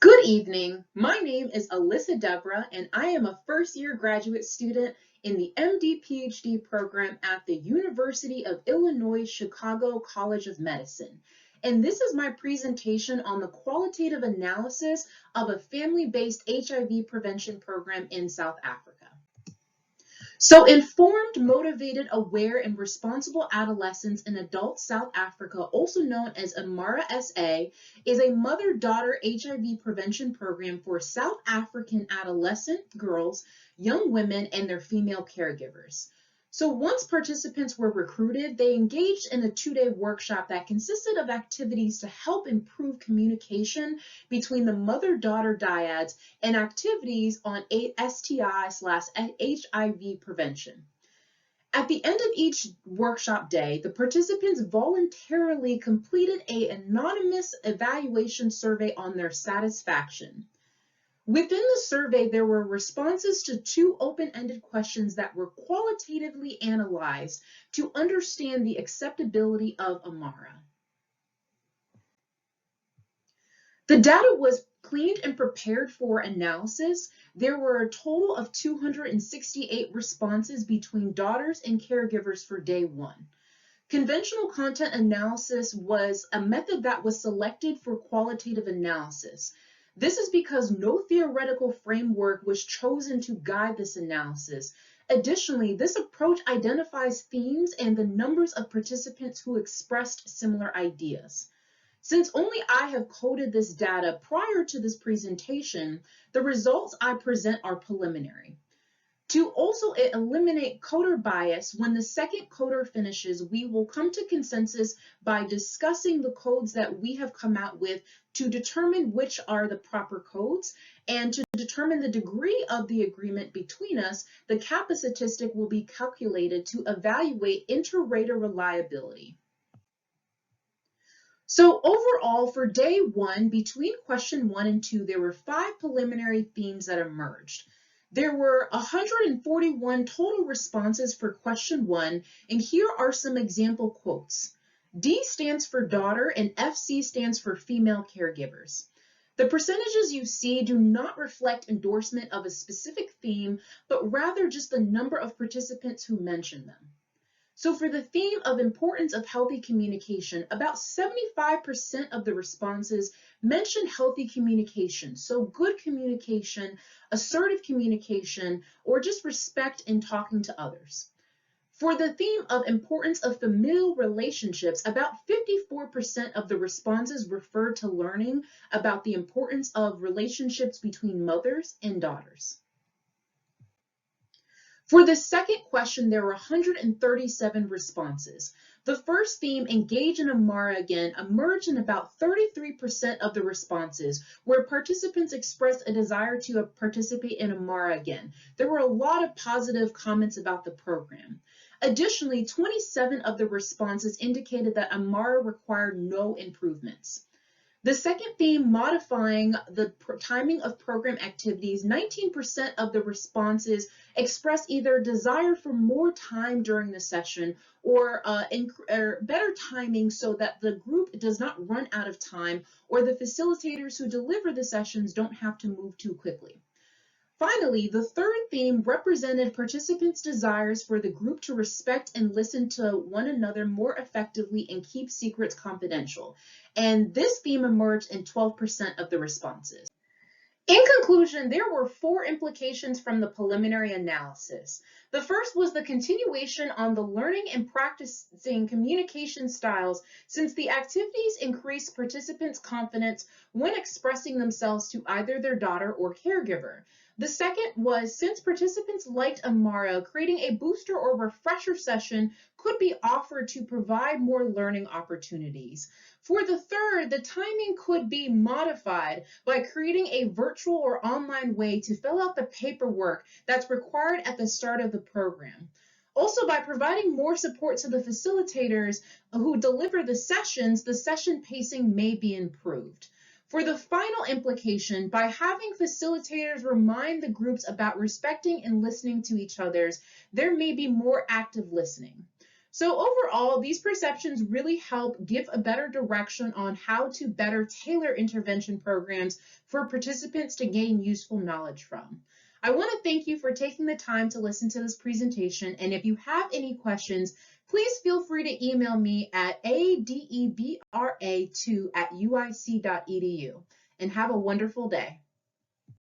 Good evening. My name is Alyssa Debra, and I am a first-year graduate student in the MD-PhD program at the University of Illinois Chicago College of Medicine. And this is my presentation on the qualitative analysis of a family-based HIV prevention program in South Africa. So informed, motivated, aware, and responsible adolescents in adult South Africa, also known as IMARA-SA, is a mother-daughter HIV prevention program for South African adolescent girls, young women, and their female caregivers. So once participants were recruited, they engaged in a 2-day workshop that consisted of activities to help improve communication between the mother-daughter dyads and activities on STI/HIV prevention. At the end of each workshop day, the participants voluntarily completed an anonymous evaluation survey on their satisfaction. Within the survey, there were responses to 2 open-ended questions that were qualitatively analyzed to understand the acceptability of IMARA. The data was cleaned and prepared for analysis. There were a total of 268 responses between daughters and caregivers for day 1. Conventional content analysis was a method that was selected for qualitative analysis. This is because no theoretical framework was chosen to guide this analysis. Additionally, this approach identifies themes and the numbers of participants who expressed similar ideas. Since only I have coded this data prior to this presentation, the results I present are preliminary. To also eliminate coder bias, when the second coder finishes, we will come to consensus by discussing the codes that we have come out with to determine which are the proper codes, and to determine the degree of the agreement between us, the kappa statistic will be calculated to evaluate inter-rater reliability. So overall, for day 1, between question 1 and 2, there were 5 preliminary themes that emerged. There were 141 total responses for question 1, and here are some example quotes. D stands for daughter and FC stands for female caregivers. The percentages you see do not reflect endorsement of a specific theme, but rather just the number of participants who mention them. So for the theme of importance of healthy communication, about 75% of the responses mentioned healthy communication, so good communication, assertive communication, or just respect in talking to others. For the theme of importance of familial relationships, about 54% of the responses referred to learning about the importance of relationships between mothers and daughters. For the second question, there were 137 responses. The first theme, engage in IMARA again, emerged in about 33% of the responses, where participants expressed a desire to participate in IMARA again. There were a lot of positive comments about the program. Additionally, 27 of the responses indicated that IMARA required no improvements. The second theme, modifying the timing of program activities, 19% of the responses expressed either desire for more time during the session or better timing so that the group does not run out of time or the facilitators who deliver the sessions don't have to move too quickly. Finally, the third theme represented participants' desires for the group to respect and listen to one another more effectively and keep secrets confidential. And this theme emerged in 12% of the responses. In conclusion, there were 4 implications from the preliminary analysis. The first was the continuation on the learning and practicing communication styles, since the activities increased participants' confidence when expressing themselves to either their daughter or caregiver. The second was, since participants liked IMARA, creating a booster or refresher session could be offered to provide more learning opportunities. For the third, the timing could be modified by creating a virtual or online way to fill out the paperwork that's required at the start of the program. Also, by providing more support to the facilitators who deliver the sessions, the session pacing may be improved. For the final implication, by having facilitators remind the groups about respecting and listening to each other, there may be more active listening. So overall, these perceptions really help give a better direction on how to better tailor intervention programs for participants to gain useful knowledge from. I want to thank you for taking the time to listen to this presentation, and if you have any questions, please feel free to email me at adebra2@uic.edu, and have a wonderful day.